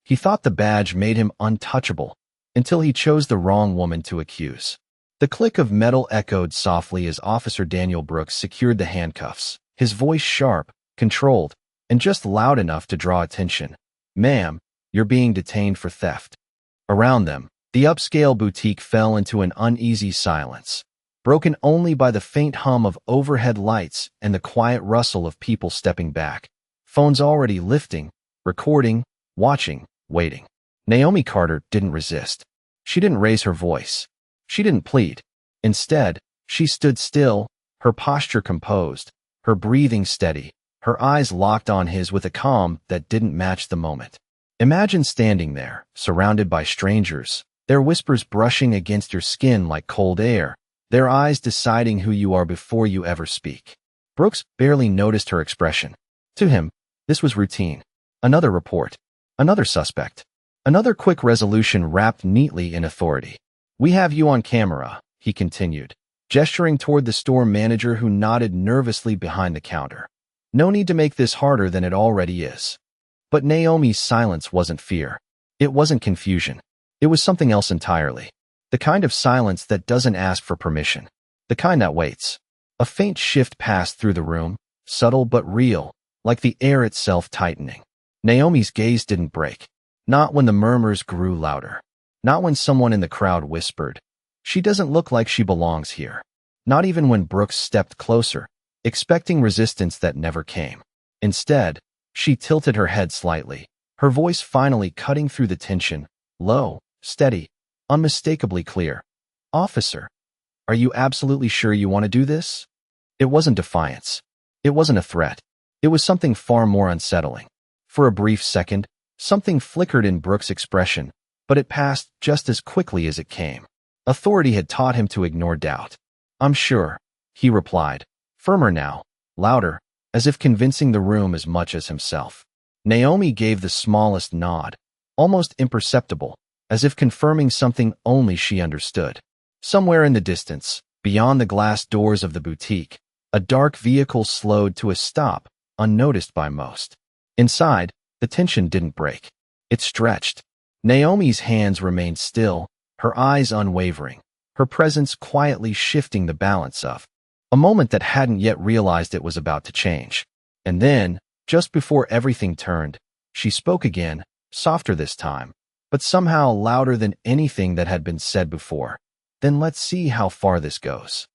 He thought the badge made him untouchable, until he chose the wrong woman to accuse. The click of metal echoed softly as Officer Daniel Brooks secured the handcuffs, his voice sharp, controlled, and just loud enough to draw attention. "Ma'am, you're being detained for theft." Around them, the upscale boutique fell into an uneasy silence, broken only by the faint hum of overhead lights and the quiet rustle of people stepping back, phones already lifting, recording, watching, waiting. Naomi Carter didn't resist. She didn't raise her voice. She didn't plead. Instead, she stood still, her posture composed, her breathing steady, her eyes locked on his with a calm that didn't match the moment. Imagine standing there, surrounded by strangers, their whispers brushing against your skin like cold air, their eyes deciding who you are before you ever speak. Brooks barely noticed her expression. To him, this was routine. Another report. Another suspect. Another quick resolution wrapped neatly in authority. "We have you on camera," he continued, gesturing toward the store manager who nodded nervously behind the counter. "No need to make this harder than it already is." But Naomi's silence wasn't fear. It wasn't confusion. It was something else entirely. The kind of silence that doesn't ask for permission. The kind that waits. A faint shift passed through the room, subtle but real, like the air itself tightening. Naomi's gaze didn't break. Not when the murmurs grew louder. Not when someone in the crowd whispered, "She doesn't look like she belongs here." Not even when Brooks stepped closer, expecting resistance that never came. Instead, she tilted her head slightly, her voice finally cutting through the tension, low, steady, unmistakably clear. "Officer, are you absolutely sure you want to do this?" It wasn't defiance. It wasn't a threat. It was something far more unsettling. For a brief second, something flickered in Brooks' expression, but it passed just as quickly as it came. Authority had taught him to ignore doubt. "I'm sure," he replied, firmer now, louder, as if convincing the room as much as himself. Naomi gave the smallest nod, almost imperceptible, as if confirming something only she understood. Somewhere in the distance, beyond the glass doors of the boutique, a dark vehicle slowed to a stop, unnoticed by most. Inside, the tension didn't break. It stretched. Naomi's hands remained still, her eyes unwavering, her presence quietly shifting the balance of a moment that hadn't yet realized it was about to change. And then, just before everything turned, she spoke again, softer this time, but somehow louder than anything that had been said before. "Then let's see how far this goes."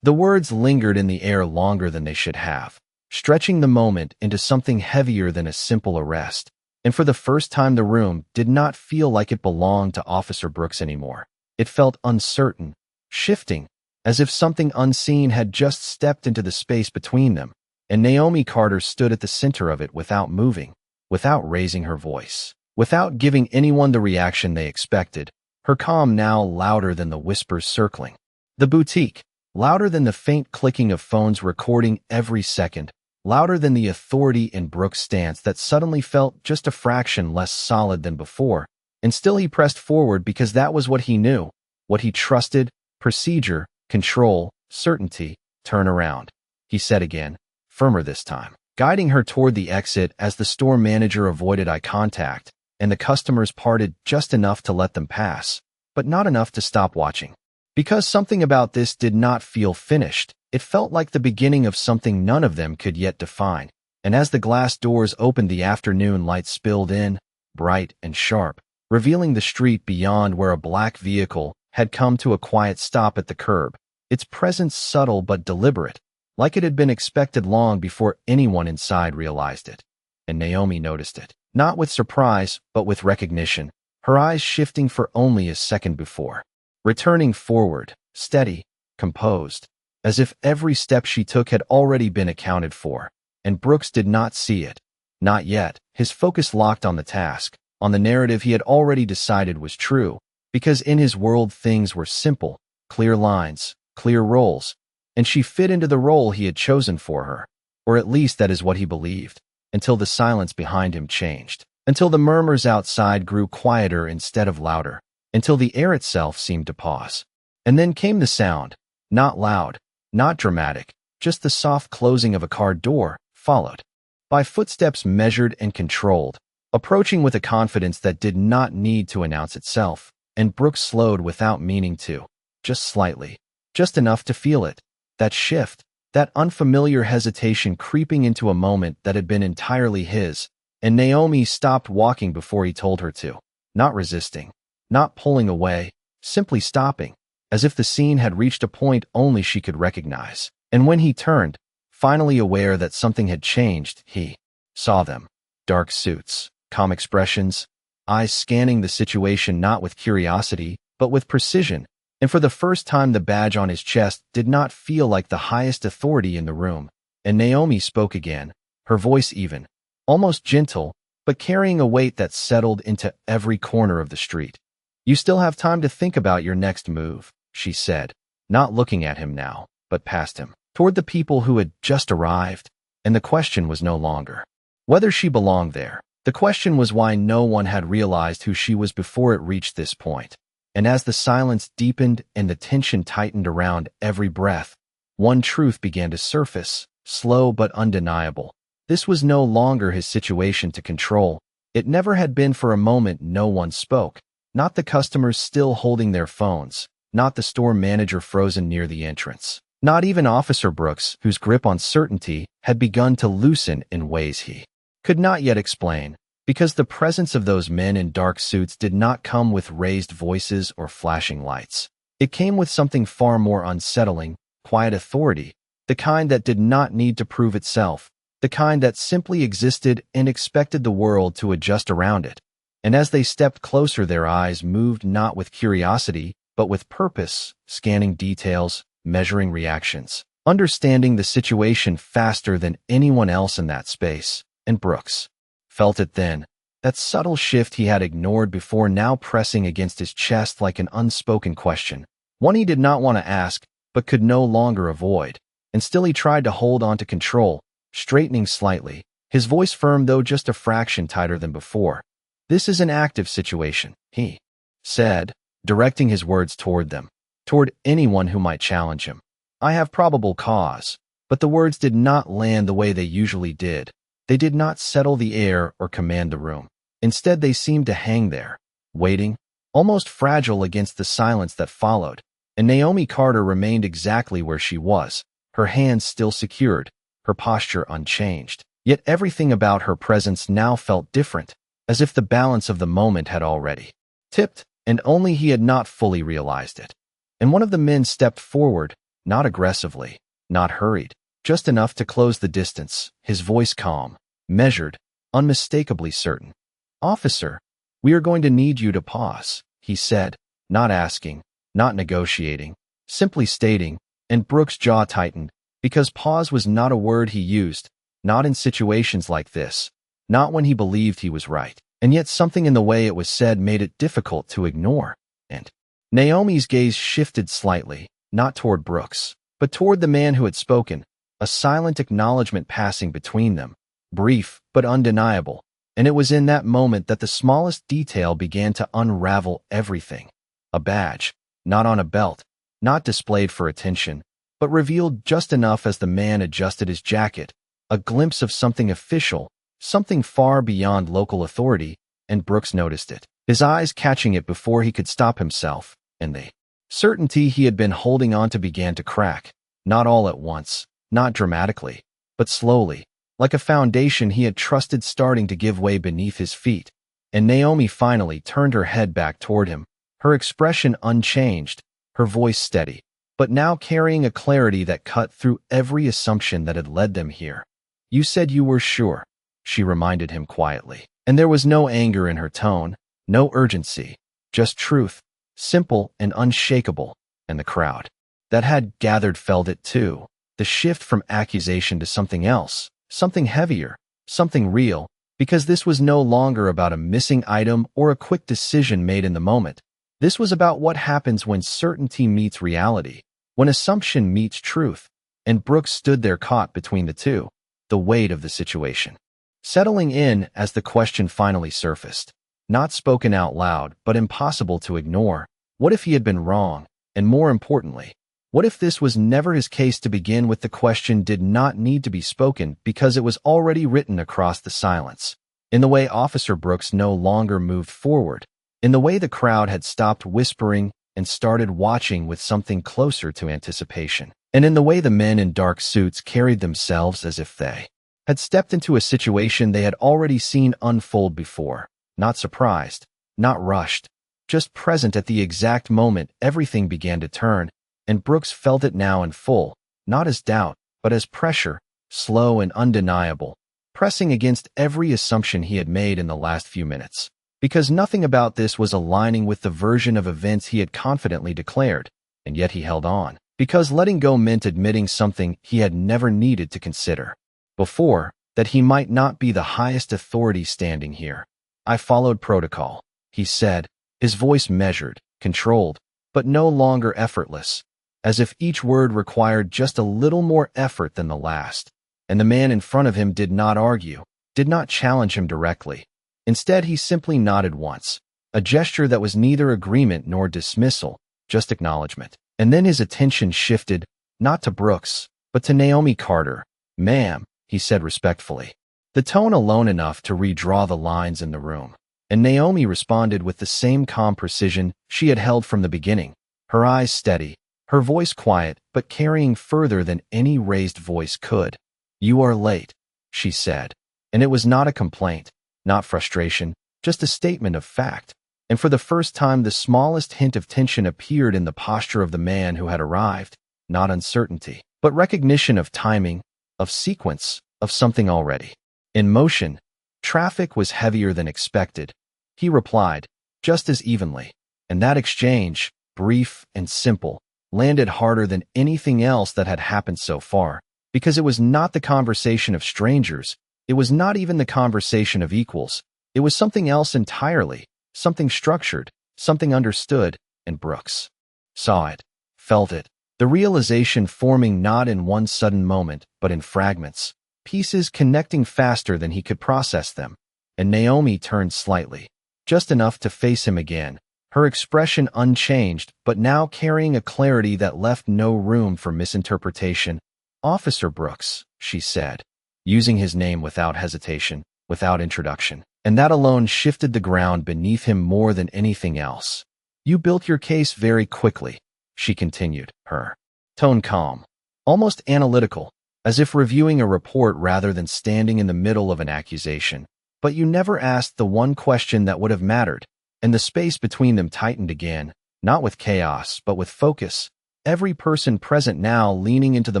The words lingered in the air longer than they should have, stretching the moment into something heavier than a simple arrest. And for the first time, the room did not feel like it belonged to Officer Brooks anymore. It felt uncertain, shifting, as if something unseen had just stepped into the space between them, and Naomi Carter stood at the center of it without moving, without raising her voice, without giving anyone the reaction they expected, her calm now louder than the whispers circling the boutique, louder than the faint clicking of phones recording every second, louder than the authority in Brooks' stance that suddenly felt just a fraction less solid than before. And still he pressed forward because that was what he knew, what he trusted: procedure, control, certainty. "Turn around," he said again, firmer this time, guiding her toward the exit as the store manager avoided eye contact, and the customers parted just enough to let them pass, but not enough to stop watching. Because something about this did not feel finished, it felt like the beginning of something none of them could yet define. And as the glass doors opened, the afternoon light spilled in, bright and sharp, revealing the street beyond, where a black vehicle had come to a quiet stop at the curb, its presence subtle but deliberate, like it had been expected long before anyone inside realized it. And Naomi noticed it, not with surprise, but with recognition, her eyes shifting for only a second before, returning forward, steady, composed, as if every step she took had already been accounted for. And Brooks did not see it. Not yet, his focus locked on the task, on the narrative he had already decided was true, because in his world things were simple, clear lines, clear roles, and she fit into the role he had chosen for her, or at least that is what he believed, until the silence behind him changed, until the murmurs outside grew quieter instead of louder, until the air itself seemed to pause. And then came the sound, not loud, not dramatic, just the soft closing of a car door, followed by footsteps measured and controlled, approaching with a confidence that did not need to announce itself, and Brooks slowed without meaning to, just slightly, just enough to feel it, that shift, that unfamiliar hesitation creeping into a moment that had been entirely his, and Naomi stopped walking before he told her to, not resisting, not pulling away, simply stopping, as if the scene had reached a point only she could recognize. And when he turned, finally aware that something had changed, he saw them. Dark suits, calm expressions, eyes scanning the situation not with curiosity, but with precision, and for the first time the badge on his chest did not feel like the highest authority in the room. And Naomi spoke again, her voice even, almost gentle, but carrying a weight that settled into every corner of the street. "You still have time to think about your next move," she said, not looking at him now, but past him, toward the people who had just arrived, and the question was no longer whether she belonged there. The question was why no one had realized who she was before it reached this point. And as the silence deepened and the tension tightened around every breath, one truth began to surface, slow but undeniable. This was no longer his situation to control. It never had been. For a moment no one spoke, not the customers still holding their phones, not the store manager frozen near the entrance, not even Officer Brooks, whose grip on certainty had begun to loosen in ways he could not yet explain, because the presence of those men in dark suits did not come with raised voices or flashing lights. It came with something far more unsettling, quiet authority, the kind that did not need to prove itself, the kind that simply existed and expected the world to adjust around it. And as they stepped closer, their eyes moved not with curiosity, but with purpose, scanning details, measuring reactions, understanding the situation faster than anyone else in that space. And Brooks felt it then, that subtle shift he had ignored before now pressing against his chest like an unspoken question, one he did not want to ask, but could no longer avoid. And still he tried to hold on to control, straightening slightly, his voice firm though just a fraction tighter than before. "This is an active situation," he said, directing his words toward them, toward anyone who might challenge him. "I have probable cause." But the words did not land the way they usually did. They did not settle the air or command the room. Instead, they seemed to hang there, waiting, almost fragile against the silence that followed. And Naomi Carter remained exactly where she was, her hands still secured, her posture unchanged. Yet everything about her presence now felt different, as if the balance of the moment had already tipped, and only he had not fully realized it. And one of the men stepped forward, not aggressively, not hurried, just enough to close the distance, his voice calm, measured, unmistakably certain. "Officer, we are going to need you to pause," he said, not asking, not negotiating, simply stating, and Brooks' jaw tightened, because pause was not a word he used, not in situations like this, not when he believed he was right, and yet something in the way it was said made it difficult to ignore. And Naomi's gaze shifted slightly, not toward Brooks, but toward the man who had spoken, a silent acknowledgement passing between them, brief but undeniable, and it was in that moment that the smallest detail began to unravel everything. A badge, not on a belt, not displayed for attention, but revealed just enough as the man adjusted his jacket, a glimpse of something official, something far beyond local authority, and Brooks noticed it, his eyes catching it before he could stop himself, and the certainty he had been holding on to began to crack, not all at once, not dramatically, but slowly, like a foundation he had trusted starting to give way beneath his feet. And Naomi finally turned her head back toward him, her expression unchanged, her voice steady, but now carrying a clarity that cut through every assumption that had led them here. "You said you were sure," she reminded him quietly, and there was no anger in her tone, no urgency, just truth, simple and unshakable, and the crowd that had gathered felt it too. The shift from accusation to something else, something heavier, something real, because this was no longer about a missing item or a quick decision made in the moment. This was about what happens when certainty meets reality, when assumption meets truth, and Brooks stood there caught between the two, the weight of the situation settling in as the question finally surfaced, not spoken out loud but impossible to ignore. What if he had been wrong? And more importantly, what if this was never his case to begin with? The question did not need to be spoken because it was already written across the silence. in the way Officer Brooks no longer moved forward, in the way the crowd had stopped whispering and started watching with something closer to anticipation, and in the way the men in dark suits carried themselves as if they had stepped into a situation they had already seen unfold before, not surprised, not rushed, just present at the exact moment everything began to turn, and Brooks felt it now in full, not as doubt, but as pressure, slow and undeniable, pressing against every assumption he had made in the last few minutes. Because nothing about this was aligning with the version of events he had confidently declared, and yet he held on. Because letting go meant admitting something he had never needed to consider before, that he might not be the highest authority standing here. I followed protocol, he said, his voice measured, controlled, but no longer effortless, as if each word required just a little more effort than the last. And the man in front of him did not argue, did not challenge him directly. Instead, he simply nodded once, a gesture that was neither agreement nor dismissal, just acknowledgement. And then his attention shifted, not to Brooks, but to Naomi Carter. "Ma'am," he said respectfully, the tone alone enough to redraw the lines in the room. And Naomi responded with the same calm precision she had held from the beginning, her eyes steady, her voice quiet but carrying further than any raised voice could. "You are late," she said, and it was not a complaint, not frustration, just a statement of fact. And for the first time the smallest hint of tension appeared in the posture of the man who had arrived, not uncertainty, but recognition of timing, of sequence, of something already in motion. Traffic was heavier than expected, he replied, just as evenly. And that exchange, brief and simple, landed harder than anything else that had happened so far, because it was not the conversation of strangers, it was not even the conversation of equals, it was something else entirely, something structured, something understood, and Brooks saw it, felt it, the realization forming not in one sudden moment, but in fragments, pieces connecting faster than he could process them. And Naomi turned slightly, just enough to face him again, her expression unchanged, but now carrying a clarity that left no room for misinterpretation. "Officer Brooks," she said, using his name without hesitation, without introduction. And that alone shifted the ground beneath him more than anything else. "You built your case very quickly," she continued, her tone calm, almost analytical, as if reviewing a report rather than standing in the middle of an accusation. "But you never asked the one question that would have mattered." And the space between them tightened again, not with chaos, but with focus, every person present now leaning into the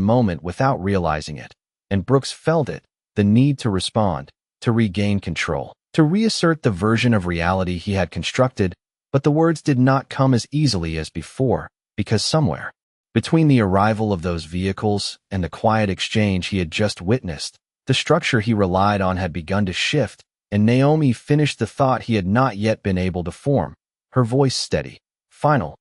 moment without realizing it. And Brooks felt it, the need to respond, to regain control, to reassert the version of reality he had constructed, but the words did not come as easily as before, because somewhere between the arrival of those vehicles and the quiet exchange he had just witnessed, the structure he relied on had begun to shift, and Naomi finished the thought he had not yet been able to form, her voice steady, final.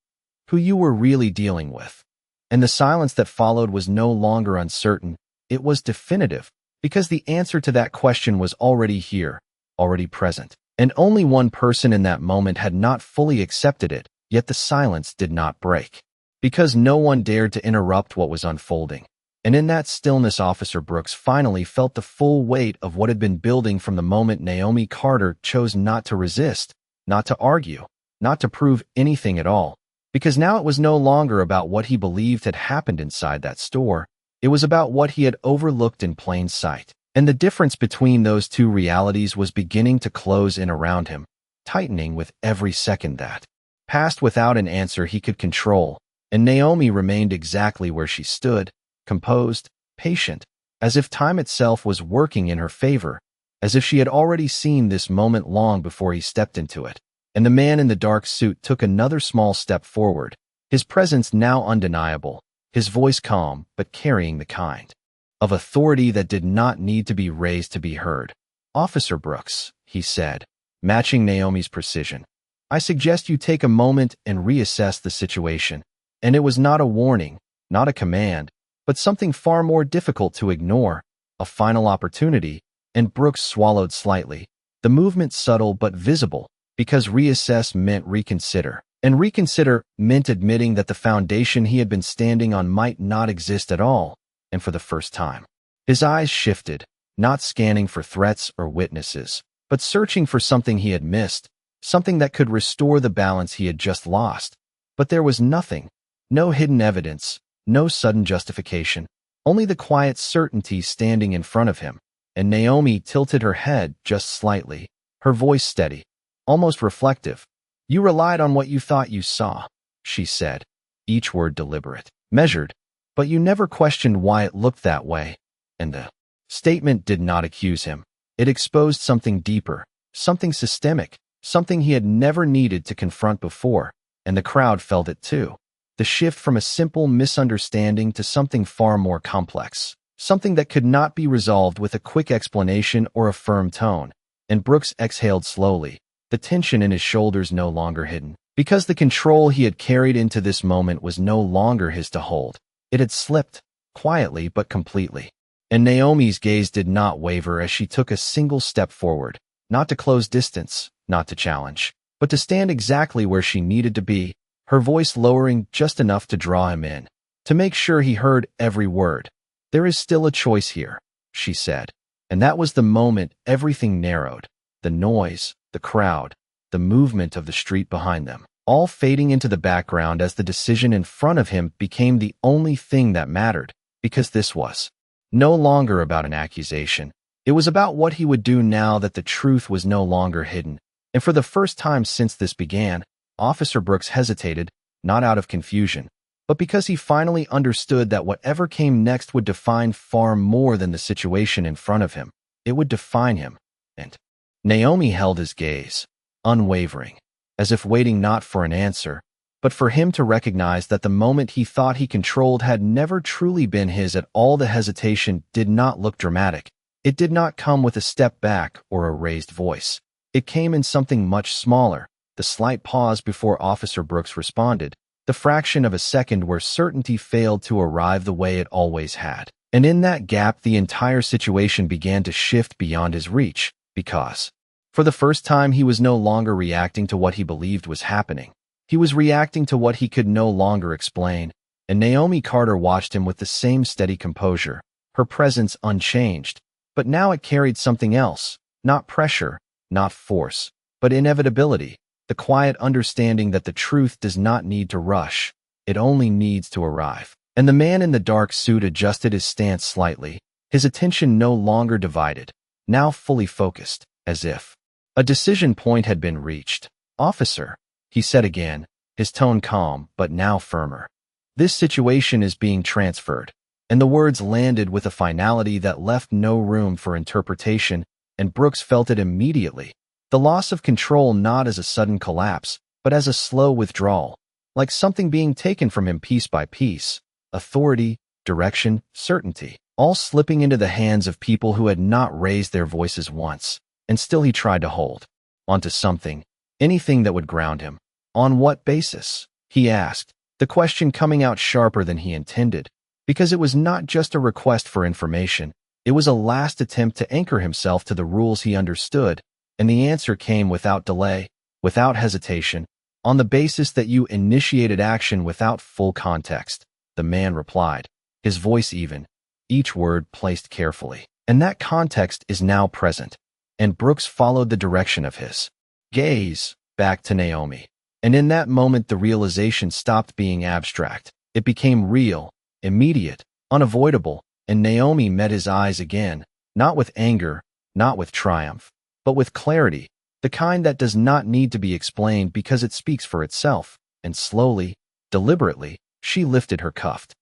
"Who you were really dealing with." And the silence that followed was no longer uncertain, it was definitive, because the answer to that question was already here, already present. And only one person in that moment had not fully accepted it, yet the silence did not break. Because no one dared to interrupt what was unfolding. And in that stillness, Officer Brooks finally felt the full weight of what had been building from the moment Naomi Carter chose not to resist, not to argue, not to prove anything at all. Because now it was no longer about what he believed had happened inside that store, it was about what he had overlooked in plain sight. And the difference between those two realities was beginning to close in around him, tightening with every second that passed without an answer he could control. And Naomi remained exactly where she stood, composed, patient, as if time itself was working in her favor, as if she had already seen this moment long before he stepped into it. And the man in the dark suit took another small step forward, his presence now undeniable, his voice calm but carrying the kind of authority that did not need to be raised to be heard. "Officer Brooks," he said, matching Naomi's precision, "I suggest you take a moment and reassess the situation." And it was not a warning, not a command, but something far more difficult to ignore, a final opportunity. And Brooks swallowed slightly, the movement subtle but visible, because reassess meant reconsider. And reconsider meant admitting that the foundation he had been standing on might not exist at all. And for the first time, his eyes shifted, not scanning for threats or witnesses, but searching for something he had missed, something that could restore the balance he had just lost. But there was nothing, no hidden evidence, no sudden justification, only the quiet certainty standing in front of him. And Naomi tilted her head just slightly, her voice steady, almost reflective. "You relied on what you thought you saw," she said, each word deliberate, measured, "but you never questioned why it looked that way." And the statement did not accuse him. It exposed something deeper, something systemic, something he had never needed to confront before, and the crowd felt it too. The shift from a simple misunderstanding to something far more complex, something that could not be resolved with a quick explanation or a firm tone. And Brooks exhaled slowly, the tension in his shoulders no longer hidden, because the control he had carried into this moment was no longer his to hold. It had slipped, quietly but completely. And Naomi's gaze did not waver as she took a single step forward, not to close distance, not to challenge, but to stand exactly where she needed to be, her voice lowering just enough to draw him in, to make sure he heard every word. "There is still a choice here," she said. And that was the moment everything narrowed. The noise, the crowd, the movement of the street behind them, all fading into the background as the decision in front of him became the only thing that mattered, because this was no longer about an accusation. It was about what he would do now that the truth was no longer hidden. And for the first time since this began, Officer Brooks hesitated, not out of confusion, but because he finally understood that whatever came next would define far more than the situation in front of him. It would define him. And Naomi held his gaze, unwavering, as if waiting not for an answer, but for him to recognize that the moment he thought he controlled had never truly been his at all. The hesitation did not look dramatic. It did not come with a step back or a raised voice. It came in something much smaller, the slight pause before Officer Brooks responded, the fraction of a second where certainty failed to arrive the way it always had. And in that gap, the entire situation began to shift beyond his reach, because, for the first time, he was no longer reacting to what he believed was happening. He was reacting to what he could no longer explain, and Naomi Carter watched him with the same steady composure, her presence unchanged. But now it carried something else, not pressure, not force, but inevitability, the quiet understanding that the truth does not need to rush, it only needs to arrive. And the man in the dark suit adjusted his stance slightly, his attention no longer divided, now fully focused, as if a decision point had been reached. "Officer," he said again, his tone calm but now firmer. "This situation is being transferred." And the words landed with a finality that left no room for interpretation, and Brooks felt it immediately. The loss of control not as a sudden collapse, but as a slow withdrawal, like something being taken from him piece by piece. Authority, direction, certainty, all slipping into the hands of people who had not raised their voices once. And still he tried to hold onto something, anything that would ground him. "On what basis?" he asked, the question coming out sharper than he intended, because it was not just a request for information, it was a last attempt to anchor himself to the rules he understood, and the answer came without delay, without hesitation, "On the basis that you initiated action without full context," the man replied, his voice even, each word placed carefully. "And that context is now present." And Brooks followed the direction of his gaze back to Naomi. And in that moment, the realization stopped being abstract. It became real, immediate, unavoidable, and Naomi met his eyes again, not with anger, not with triumph, but with clarity, the kind that does not need to be explained because it speaks for itself. And slowly, deliberately, she lifted her cuffed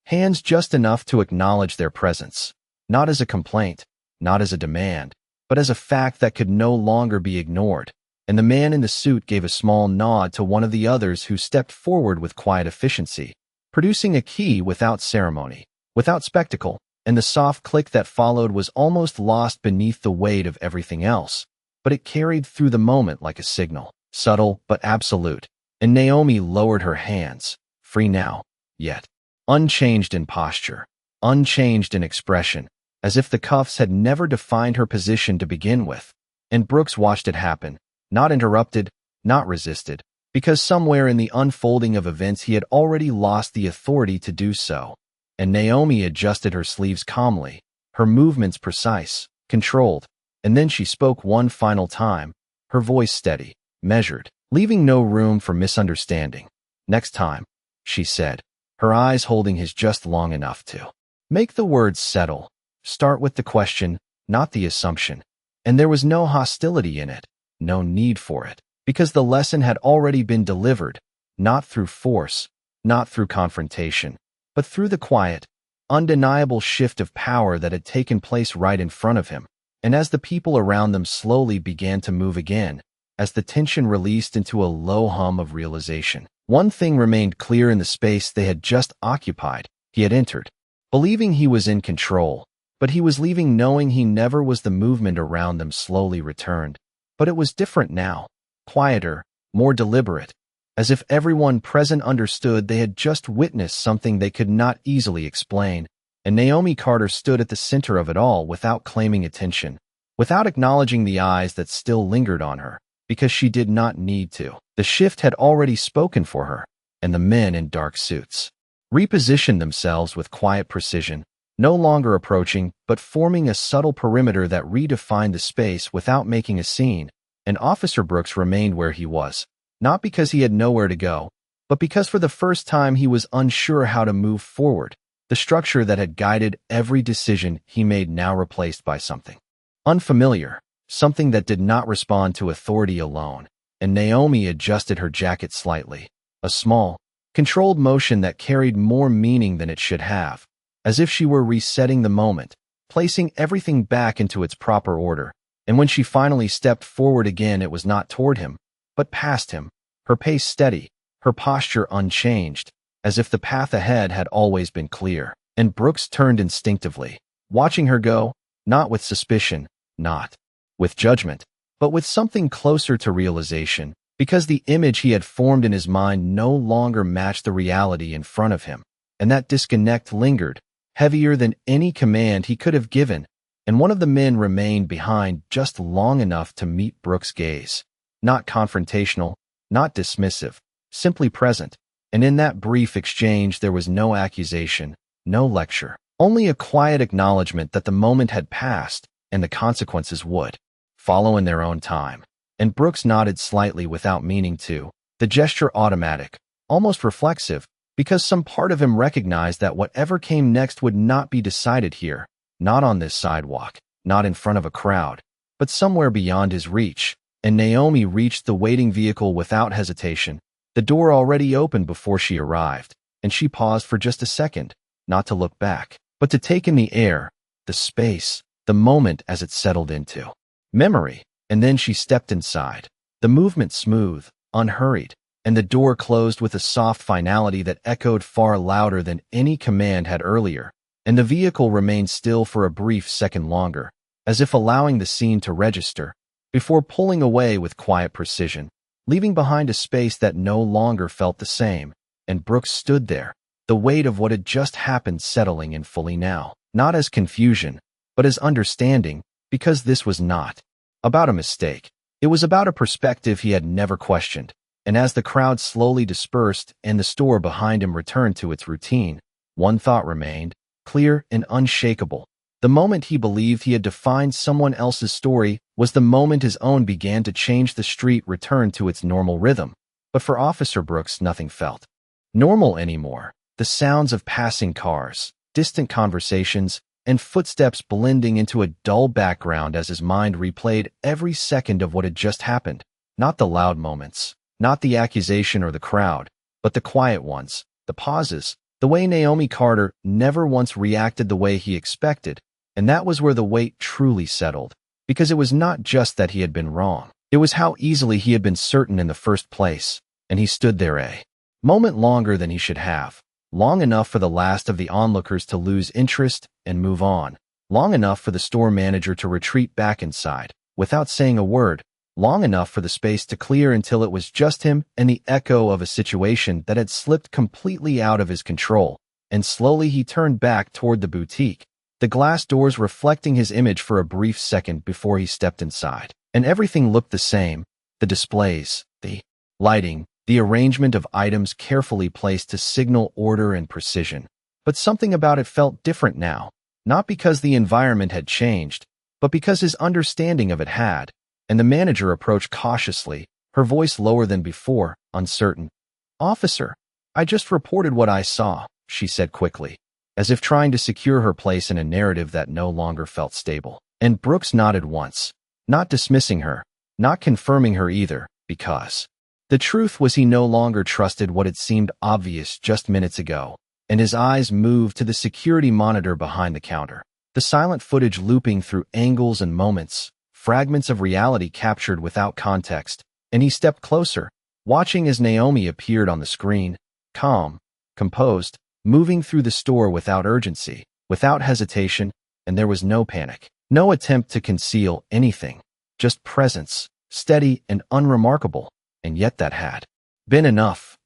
hands just enough to acknowledge their presence, not as a complaint, not as a demand, but as a fact that could no longer be ignored. And the man in the suit gave a small nod to one of the others who stepped forward with quiet efficiency, producing a key without ceremony, without spectacle, and the soft click that followed was almost lost beneath the weight of everything else. But it carried through the moment like a signal, subtle but absolute. And Naomi lowered her hands, free now, yet unchanged in posture, unchanged in expression, as if the cuffs had never defined her position to begin with. And Brooks watched it happen, not interrupted, not resisted, because somewhere in the unfolding of events he had already lost the authority to do so. And Naomi adjusted her sleeves calmly, her movements precise, controlled, And then she spoke one final time, her voice steady, measured, leaving no room for misunderstanding. "Next time," she said, her eyes holding his just long enough to make the words settle. "Start with the question, not the assumption." And there was no hostility in it, no need for it, because the lesson had already been delivered, not through force, not through confrontation, but through the quiet, undeniable shift of power that had taken place right in front of him. And as the people around them slowly began to move again, as the tension released into a low hum of realization, one thing remained clear in the space they had just occupied. He had entered, believing he was in control, but he was leaving knowing he never was. The movement around them slowly returned, but it was different now, quieter, more deliberate, as if everyone present understood they had just witnessed something they could not easily explain. And Naomi Carter stood at the center of it all without claiming attention, without acknowledging the eyes that still lingered on her, because she did not need to. The shift had already spoken for her, and the men in dark suits repositioned themselves with quiet precision, no longer approaching, but forming a subtle perimeter that redefined the space without making a scene. And Officer Brooks remained where he was, not because he had nowhere to go, but because for the first time he was unsure how to move forward. The structure that had guided every decision he made now replaced by something unfamiliar, something that did not respond to authority alone. And Naomi adjusted her jacket slightly, a small, controlled motion that carried more meaning than it should have, as if she were resetting the moment, placing everything back into its proper order. And when she finally stepped forward again, it was not toward him, but past him, her pace steady, her posture unchanged, as if the path ahead had always been clear. And Brooks turned instinctively, watching her go, not with suspicion, not with judgment, but with something closer to realization, because the image he had formed in his mind no longer matched the reality in front of him. And that disconnect lingered, heavier than any command he could have given. And one of the men remained behind just long enough to meet Brooks' gaze. Not confrontational, not dismissive, simply present. And in that brief exchange there was no accusation, no lecture, only a quiet acknowledgement that the moment had passed and the consequences would follow in their own time. And Brooks nodded slightly without meaning to, the gesture automatic, almost reflexive, because some part of him recognized that whatever came next would not be decided here, not on this sidewalk, not in front of a crowd, but somewhere beyond his reach. And Naomi reached the waiting vehicle without hesitation, the door already opened before she arrived, and she paused for just a second, not to look back, but to take in the air, the space, the moment as it settled into memory. And then she stepped inside, the movement smooth, unhurried, and the door closed with a soft finality that echoed far louder than any command had earlier. And the vehicle remained still for a brief second longer, as if allowing the scene to register, before pulling away with quiet precision, leaving behind a space that no longer felt the same. And Brooks stood there, the weight of what had just happened settling in fully now, not as confusion, but as understanding, because this was not about a mistake. It was about a perspective he had never questioned. And as the crowd slowly dispersed and the store behind him returned to its routine, one thought remained, clear and unshakable. The moment he believed he had defined someone else's story was the moment his own began to change. The street returned to its normal rhythm. But for Officer Brooks, nothing felt normal anymore. The sounds of passing cars, distant conversations, and footsteps blending into a dull background as his mind replayed every second of what had just happened. Not the loud moments, not the accusation or the crowd, but the quiet ones, the pauses, the way Naomi Carter never once reacted the way he expected. And that was where the weight truly settled, because it was not just that he had been wrong. It was how easily he had been certain in the first place. And he stood there a moment longer than he should have. Long enough for the last of the onlookers to lose interest and move on. Long enough for the store manager to retreat back inside, without saying a word. Long enough for the space to clear until it was just him and the echo of a situation that had slipped completely out of his control. And slowly he turned back toward the boutique, the glass doors reflecting his image for a brief second before he stepped inside. And everything looked the same, the displays, the lighting, the arrangement of items carefully placed to signal order and precision. But something about it felt different now, not because the environment had changed, but because his understanding of it had, and the manager approached cautiously, her voice lower than before, uncertain. "Officer, I just reported what I saw," she said quickly, as if trying to secure her place in a narrative that no longer felt stable. And Brooks nodded once, not dismissing her, not confirming her either, because the truth was he no longer trusted what had seemed obvious just minutes ago, and his eyes moved to the security monitor behind the counter. The silent footage looping through angles and moments, fragments of reality captured without context, and he stepped closer, watching as Naomi appeared on the screen, calm, composed, moving through the store without urgency, without hesitation, and there was no panic, no attempt to conceal anything, just presence, steady and unremarkable, and yet that had been enough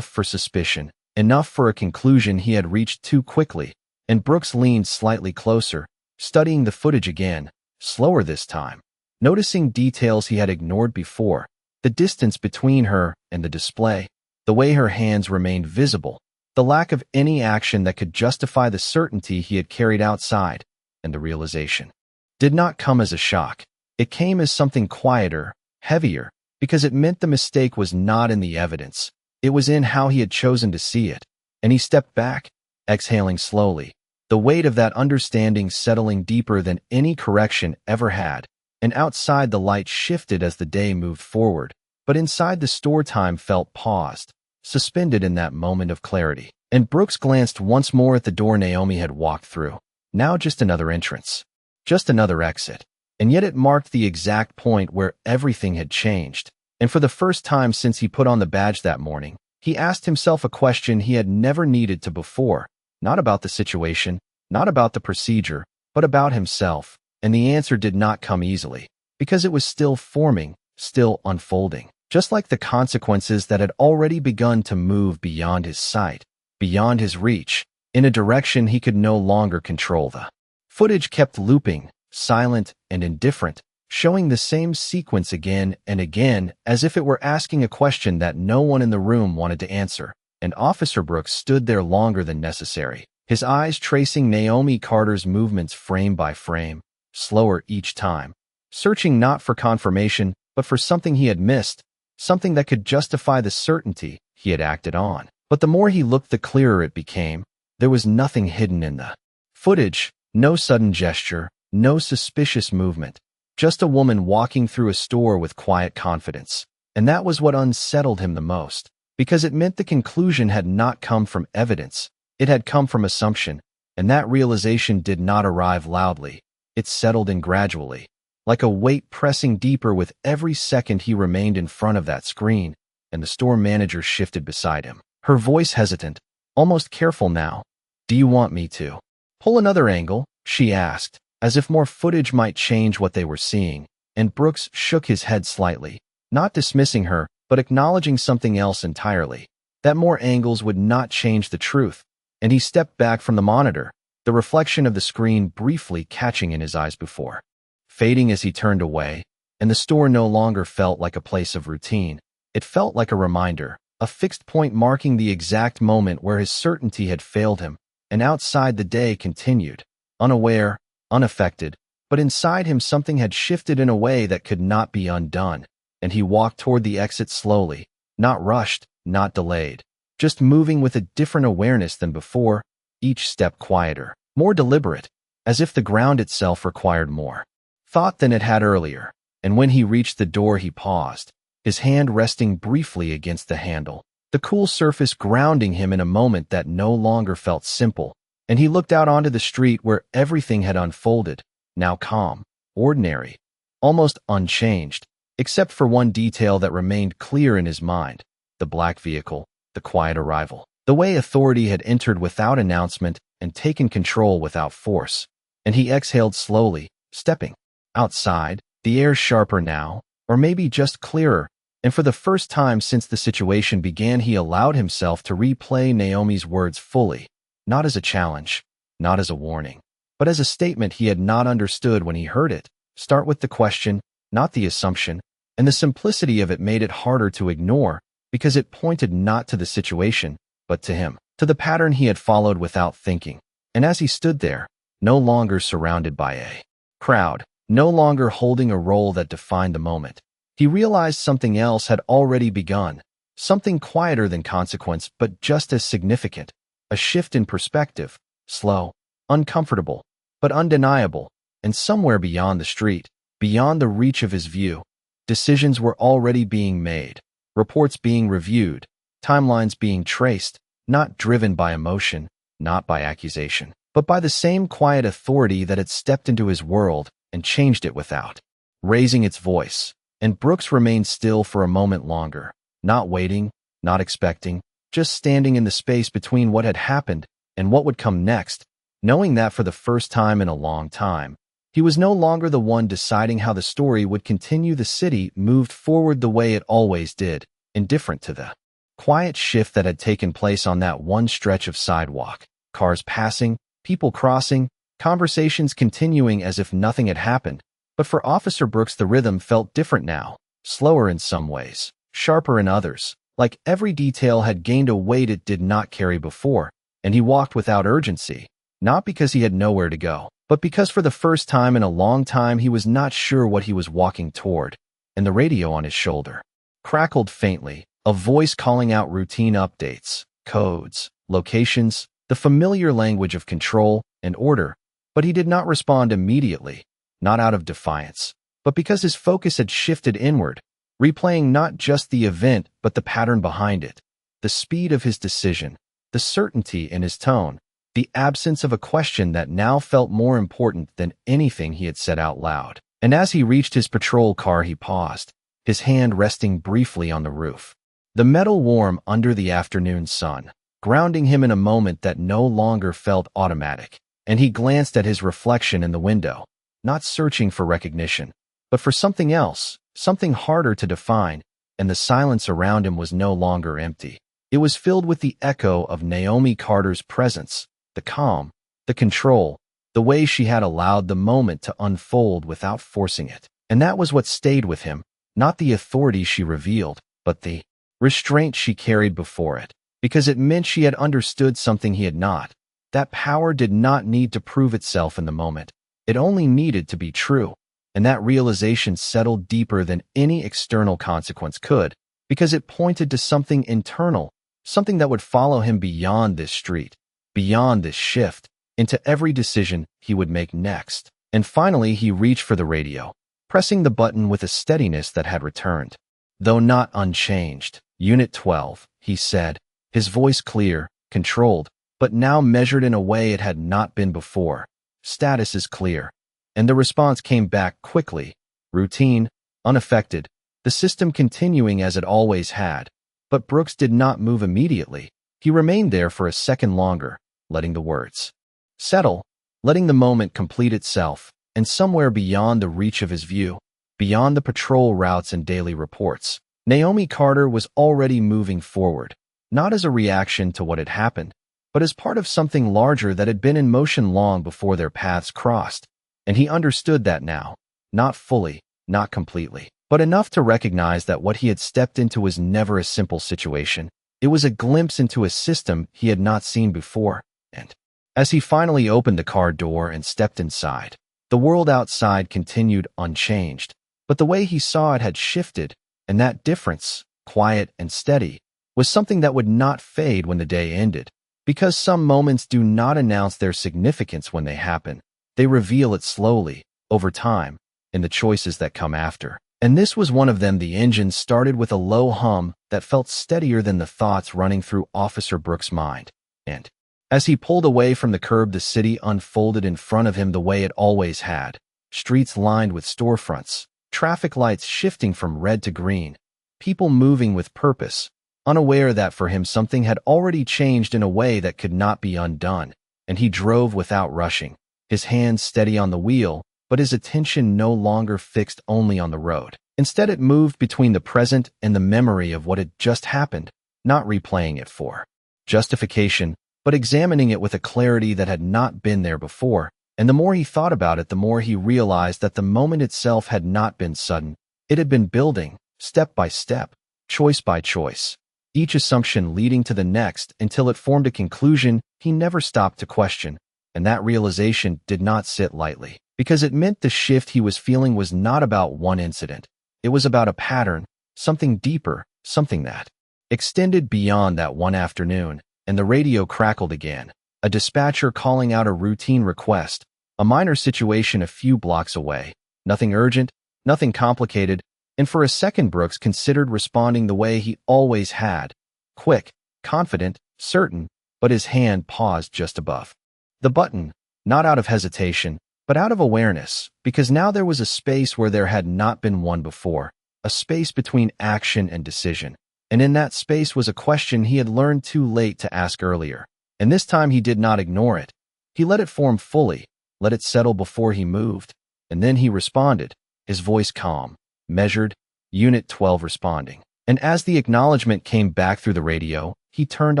for suspicion, enough for a conclusion he had reached too quickly. And Brooks leaned slightly closer, studying the footage again, slower this time, noticing details he had ignored before, the distance between her and the display, the way her hands remained visible, the lack of any action that could justify the certainty he had carried outside, and the realization did not come as a shock. It came as something quieter, heavier, because it meant the mistake was not in the evidence, it was in how he had chosen to see it, and he stepped back, exhaling slowly, the weight of that understanding settling deeper than any correction ever had, and outside the light shifted as the day moved forward, but inside the store time felt paused, suspended in that moment of clarity. And Brooks glanced once more at the door Naomi had walked through, now just another entrance, just another exit, and yet it marked the exact point where everything had changed, and for the first time since he put on the badge that morning, he asked himself a question he had never needed to before. Not about the situation, not about the procedure, but about himself, and the answer did not come easily, because it was still forming, still unfolding, just like the consequences that had already begun to move beyond his sight, beyond his reach, in a direction he could no longer control. The footage kept looping, silent and indifferent, showing the same sequence again and again as if it were asking a question that no one in the room wanted to answer. And Officer Brooks stood there longer than necessary, his eyes tracing Naomi Carter's movements frame by frame, slower each time, searching not for confirmation, but for something he had missed, something that could justify the certainty he had acted on. But the more he looked, the clearer it became. There was nothing hidden in the footage, no sudden gesture, no suspicious movement, just a woman walking through a store with quiet confidence. And that was what unsettled him the most, because it meant the conclusion had not come from evidence, it had come from assumption, and that realization did not arrive loudly, it settled in gradually, like a weight pressing deeper with every second he remained in front of that screen, and the store manager shifted beside him, her voice hesitant, almost careful now. "Do you want me to pull another angle?" she asked, as if more footage might change what they were seeing, and Brooks shook his head slightly, not dismissing her, but acknowledging something else entirely, that more angles would not change the truth, and he stepped back from the monitor, the reflection of the screen briefly catching in his eyes before fading as he turned away, and the store no longer felt like a place of routine. It felt like a reminder, a fixed point marking the exact moment where his certainty had failed him, and outside the day continued, unaware, unaffected, but inside him something had shifted in a way that could not be undone. And he walked toward the exit slowly, not rushed, not delayed, just moving with a different awareness than before, each step quieter, more deliberate, as if the ground itself required more thought than it had earlier. And when he reached the door, he paused, his hand resting briefly against the handle, the cool surface grounding him in a moment that no longer felt simple, and he looked out onto the street where everything had unfolded, now calm, ordinary, almost unchanged, except for one detail that remained clear in his mind, the black vehicle, the quiet arrival, the way authority had entered without announcement and taken control without force. And he exhaled slowly, stepping outside, the air sharper now, or maybe just clearer, and for the first time since the situation began, he allowed himself to replay Naomi's words fully, not as a challenge, not as a warning, but as a statement he had not understood when he heard it. Start with the question, not the assumption, and the simplicity of it made it harder to ignore, because it pointed not to the situation, but to him, to the pattern he had followed without thinking. And as he stood there, no longer surrounded by a crowd, no longer holding a role that defined the moment. He realized something else had already begun, something quieter than consequence but just as significant, a shift in perspective, slow, uncomfortable, but undeniable, and somewhere beyond the street, beyond the reach of his view. Decisions were already being made, reports being reviewed, timelines being traced, not driven by emotion, not by accusation, but by the same quiet authority that had stepped into his world and changed it without raising its voice. And Brooks remained still for a moment longer, not waiting, not expecting, just standing in the space between what had happened and what would come next, knowing that for the first time in a long time, he was no longer the one deciding how the story would continue. The city moved forward the way it always did, indifferent to the quiet shift that had taken place on that one stretch of sidewalk. Cars passing, people crossing, conversations continuing as if nothing had happened. But for Officer Brooks, the rhythm felt different now, slower in some ways, sharper in others, like every detail had gained a weight it did not carry before, and he walked without urgency, not because he had nowhere to go, but because for the first time in a long time he was not sure what he was walking toward. And the radio on his shoulder crackled faintly, a voice calling out routine updates, codes, locations, the familiar language of control and order. But he did not respond immediately, not out of defiance, but because his focus had shifted inward, replaying not just the event but the pattern behind it, the speed of his decision, the certainty in his tone, the absence of a question that now felt more important than anything he had said out loud. And as he reached his patrol car, he paused, his hand resting briefly on the roof. The metal warm under the afternoon sun, grounding him in a moment that no longer felt automatic. And he glanced at his reflection in the window, not searching for recognition, but for something else, something harder to define, and the silence around him was no longer empty. It was filled with the echo of Naomi Carter's presence, the calm, the control, the way she had allowed the moment to unfold without forcing it. And that was what stayed with him, not the authority she revealed, but the restraint she carried before it, because it meant she had understood something he had not. That power did not need to prove itself in the moment. It only needed to be true, and that realization settled deeper than any external consequence could, because it pointed to something internal, something that would follow him beyond this street, beyond this shift, into every decision he would make next. And finally he reached for the radio, pressing the button with a steadiness that had returned. Though not unchanged, Unit 12, he said, his voice clear, controlled, but now measured in a way it had not been before. Status is clear. And the response came back quickly, routine, unaffected, the system continuing as it always had. But Brooks did not move immediately. He remained there for a second longer, letting the words settle, letting the moment complete itself, and somewhere beyond the reach of his view, beyond the patrol routes and daily reports, Naomi Carter was already moving forward, not as a reaction to what had happened, but as part of something larger that had been in motion long before their paths crossed. And he understood that now, not fully, not completely, but enough to recognize that what he had stepped into was never a simple situation. It was a glimpse into a system he had not seen before. And as he finally opened the car door and stepped inside, the world outside continued unchanged, but the way he saw it had shifted, and that difference, quiet and steady, was something that would not fade when the day ended. Because some moments do not announce their significance when they happen. They reveal it slowly, over time, in the choices that come after. And this was one of them. The engine started with a low hum that felt steadier than the thoughts running through Officer Brooks' mind. And as he pulled away from the curb, the city unfolded in front of him the way it always had. Streets lined with storefronts, traffic lights shifting from red to green, people moving with purpose, unaware that for him something had already changed in a way that could not be undone. And he drove without rushing, his hands steady on the wheel, but his attention no longer fixed only on the road. Instead, it moved between the present and the memory of what had just happened, not replaying it for justification, but examining it with a clarity that had not been there before. And the more he thought about it, the more he realized that the moment itself had not been sudden. It had been building, step by step, choice by choice, each assumption leading to the next until it formed a conclusion he never stopped to question. and that realization did not sit lightly, because it meant the shift he was feeling was not about one incident. It was about a pattern, something deeper, something that extended beyond that one afternoon, and the radio crackled again, a dispatcher calling out a routine request, a minor situation a few blocks away, nothing urgent, nothing complicated, and for a second Brooks considered responding the way he always had, quick, confident, certain, but his hand paused just above the button, not out of hesitation, but out of awareness, because now there was a space where there had not been one before, a space between action and decision. And in that space was a question he had learned too late to ask earlier. And this time he did not ignore it. He let it form fully, let it settle before he moved. And then he responded, his voice calm, measured, Unit 12 responding. And as the acknowledgement came back through the radio, he turned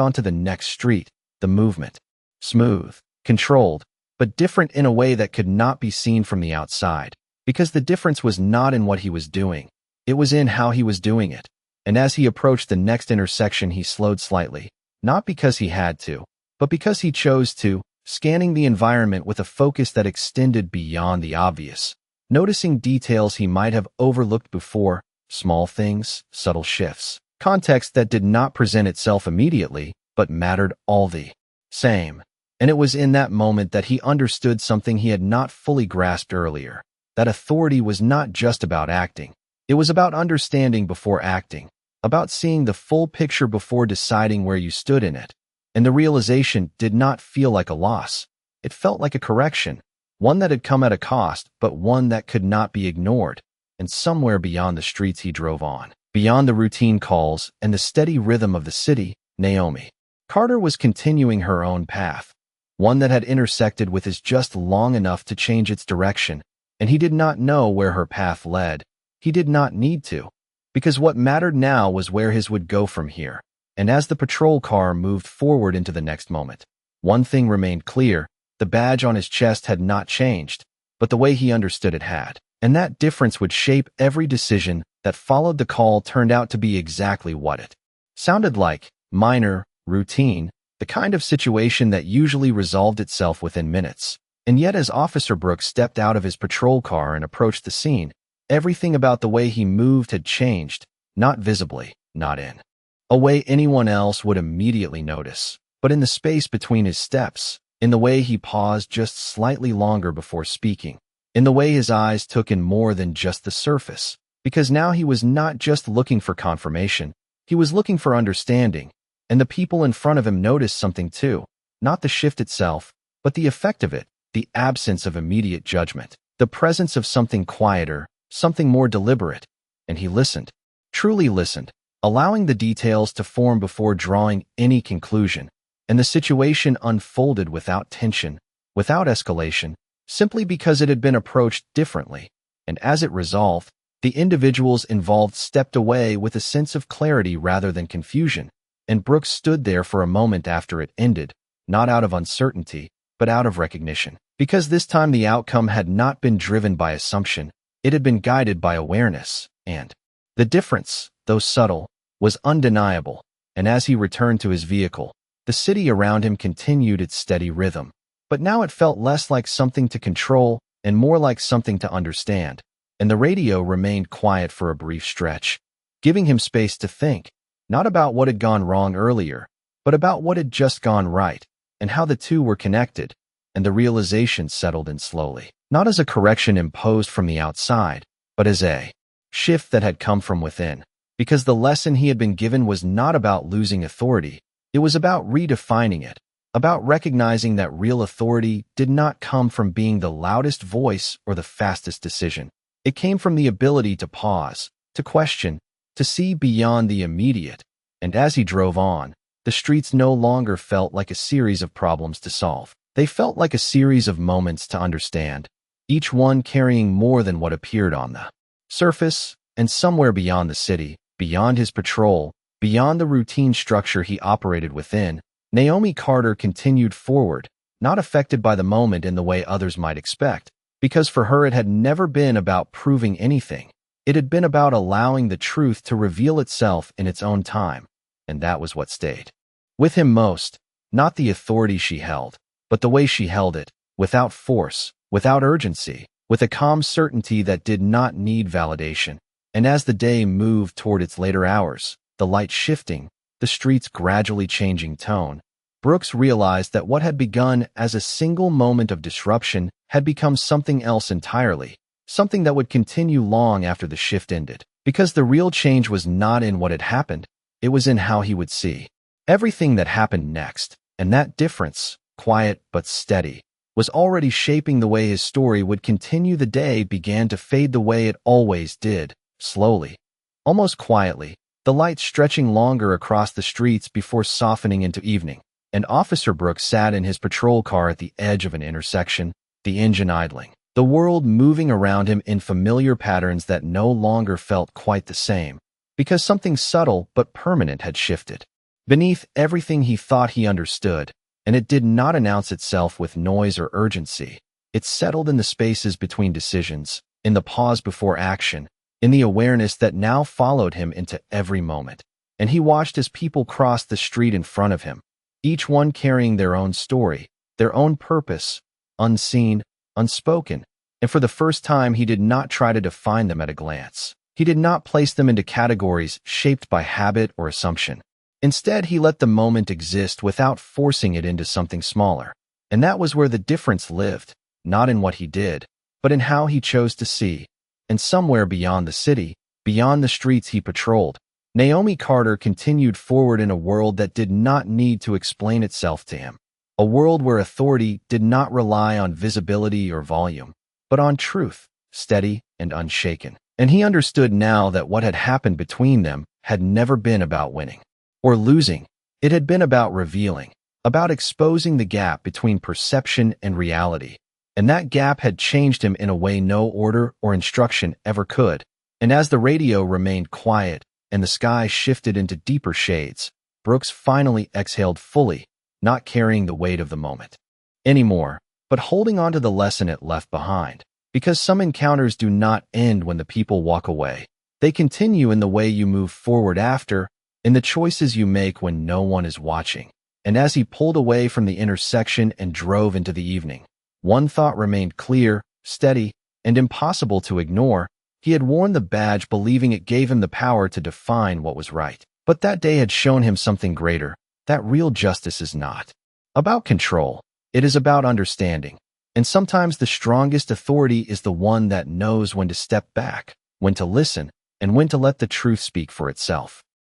onto the next street, the movement. Smooth, controlled, but different in a way that could not be seen from the outside, because the difference was not in what he was doing. It was in how he was doing it. And as he approached the next intersection, he slowed slightly, not because he had to, but because he chose to, scanning the environment with a focus that extended beyond the obvious, noticing details he might have overlooked before, small things, subtle shifts, context that did not present itself immediately, but mattered all the same. And it was in that moment that he understood something he had not fully grasped earlier, that authority was not just about acting. It was about understanding before acting, about seeing the full picture before deciding where you stood in it. And the realization did not feel like a loss. It felt like a correction, one that had come at a cost, but one that could not be ignored. And somewhere beyond the streets he drove on, beyond the routine calls and the steady rhythm of the city, Naomi Carter was continuing her own path, one that had intersected with his just long enough to change its direction, and he did not know where her path led. He did not need to, because what mattered now was where his would go from here. And as the patrol car moved forward into the next moment, one thing remained clear: the badge on his chest had not changed, but the way he understood it had. And that difference would shape every decision that followed. The call turned out to be exactly what it sounded like: minor, routine, the kind of situation that usually resolved itself within minutes. And yet as Officer Brooks stepped out of his patrol car and approached the scene, everything about the way he moved had changed, not visibly, not in a way anyone else would immediately notice, but in the space between his steps, in the way he paused just slightly longer before speaking, in the way his eyes took in more than just the surface, because now he was not just looking for confirmation, he was looking for understanding. And the people in front of him noticed something too, not the shift itself, but the effect of it, the absence of immediate judgment, the presence of something quieter, something more deliberate. And he listened, truly listened, allowing the details to form before drawing any conclusion. And the situation unfolded without tension, without escalation, simply because it had been approached differently. And as it resolved, the individuals involved stepped away with a sense of clarity rather than confusion. And Brooks stood there for a moment after it ended, not out of uncertainty, but out of recognition. Because this time the outcome had not been driven by assumption, it had been guided by awareness. And the difference, though subtle, was undeniable. And as he returned to his vehicle, the city around him continued its steady rhythm. But now it felt less like something to control and more like something to understand. And the radio remained quiet for a brief stretch, giving him space to think, not about what had gone wrong earlier, but about what had just gone right, and how the two were connected. And the realization settled in slowly, not as a correction imposed from the outside, but as a shift that had come from within. Because the lesson he had been given was not about losing authority, it was about redefining it, about recognizing that real authority did not come from being the loudest voice or the fastest decision. It came from the ability to pause, to question, to see beyond the immediate. And as he drove on, the streets no longer felt like a series of problems to solve. They felt like a series of moments to understand, each one carrying more than what appeared on the surface. And somewhere beyond the city, beyond his patrol, beyond the routine structure he operated within, Naomi Carter continued forward, not affected by the moment in the way others might expect, because for her it had never been about proving anything. It had been about allowing the truth to reveal itself in its own time, and that was what stayed with him most, not the authority she held, but the way she held it, without force, without urgency, with a calm certainty that did not need validation. And as the day moved toward its later hours, the light shifting, the streets gradually changing tone, Brooks realized that what had begun as a single moment of disruption had become something else entirely, something that would continue long after the shift ended. Because the real change was not in what had happened, it was in how he would see everything that happened next. And that difference, quiet but steady, was already shaping the way his story would continue. The day began to fade the way it always did, slowly, almost quietly, the light stretching longer across the streets before softening into evening. And Officer Brooks sat in his patrol car at the edge of an intersection, the engine idling, the world moving around him in familiar patterns that no longer felt quite the same, because something subtle but permanent had shifted. Beneath everything he thought he understood, and it did not announce itself with noise or urgency. It settled in the spaces between decisions, in the pause before action, in the awareness that now followed him into every moment. And he watched as people crossed the street in front of him, each one carrying their own story, their own purpose, unseen, unspoken. And for the first time, he did not try to define them at a glance. He did not place them into categories shaped by habit or assumption. Instead, he let the moment exist without forcing it into something smaller. And that was where the difference lived, not in what he did, but in how he chose to see. And somewhere beyond the city, beyond the streets he patrolled, Naomi Carter continued forward in a world that did not need to explain itself to him. A world where authority did not rely on visibility or volume, but on truth, steady and unshaken. And he understood now that what had happened between them had never been about winning or losing. It had been about revealing, about exposing the gap between perception and reality. And that gap had changed him in a way no order or instruction ever could. And as the radio remained quiet and the sky shifted into deeper shades, Brooks finally exhaled fully, not carrying the weight of the moment anymore, but holding on to the lesson it left behind. Because some encounters do not end when the people walk away. They continue in the way you move forward after, in the choices you make when no one is watching. And as he pulled away from the intersection and drove into the evening, one thought remained clear, steady, and impossible to ignore. He had worn the badge believing it gave him the power to define what was right. But that day had shown him something greater, that real justice is not about control. It is about understanding. And sometimes the strongest authority is the one that knows when to step back, when to listen, and when to let the truth speak for itself.